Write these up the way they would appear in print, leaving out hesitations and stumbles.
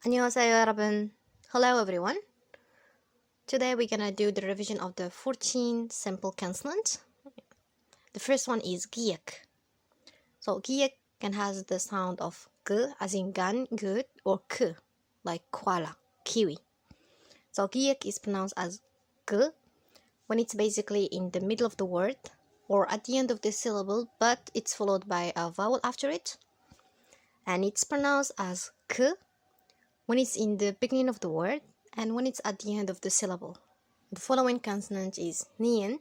안녕하세요, 여러분. Hello, everyone. Today we're gonna do the revision of the 14 simple consonants. The first one is giek. So giek can has the sound of g as in gun, good, or k, like koala, kiwi. So giek is pronounced as g when it's basically in the middle of the word or at the end of the syllable, but it's followed by a vowel after it. And it's pronounced as k when it's in the beginning of the word and when it's at the end of the syllable. The following consonant is nien.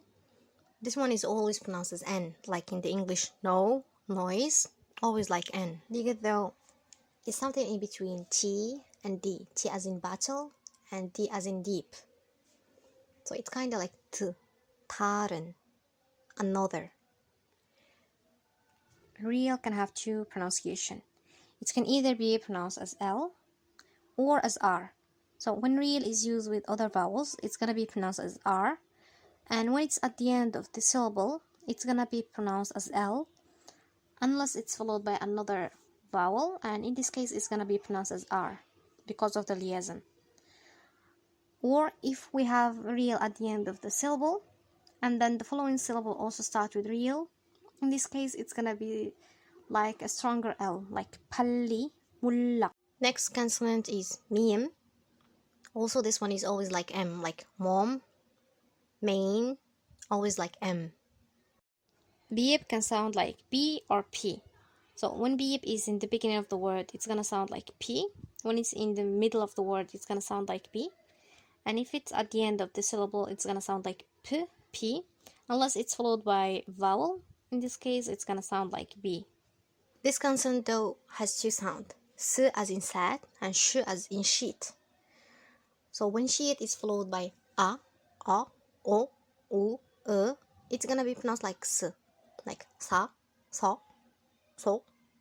This one is always pronounced as n, like in the English no, noise, always like n. Digit though is something in between t and d. T as in battle and d as in deep. So it's kind of like t, 다른, another. Real can have two pronunciation. It can either be pronounced as L or as R. So when real is used with other vowels, it's gonna be pronounced as R. And when it's at the end of the syllable, it's gonna be pronounced as L, unless it's followed by another vowel, and in this case, it's gonna be pronounced as R because of the liaison. Or if we have real at the end of the syllable, and then the following syllable also starts with real, in this case, it's gonna be like a stronger L, like 빨리, 몰라. Next consonant is miim. Also, this one is always like M, like mom, main, always like M. Beep can sound like B or P. So when beep is in the beginning of the word, it's gonna sound like P. When it's in the middle of the word, it's gonna sound like B. And if it's at the end of the syllable, it's gonna sound like P, P, unless it's followed by vowel. In this case, it's gonna sound like B. This consonant though has two sounds, S as in sad and sh as in sheet. So when sheet is followed by a, o, u, it's gonna be pronounced like s, like sa, so,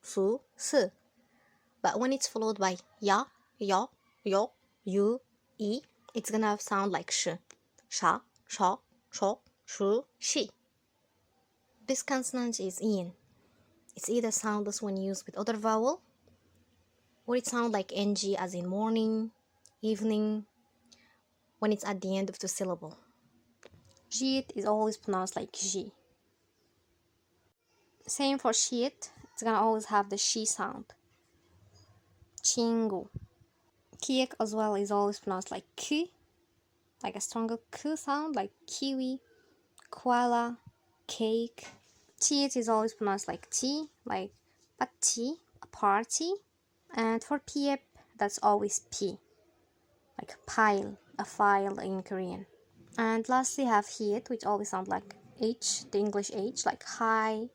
su, s. But when it's followed by ya, yo, you, e, it's gonna sound like sh, sha, sho, shu, she. This consonant is in. It's either soundless when used with other vowel, or it sounds like ng as in morning, evening, when it's at the end of the syllable. Sheet is always pronounced like G. Same for sheet, it's gonna always have the she sound. 친구. Kiek as well is always pronounced like K, like a stronger K sound, like kiwi, koala, cake. Tiet is always pronounced like T, like party, a party. And for piep, that's always P, like pile, a file in Korean. And lastly have hiet, which always sounds like H, the English H, like hi,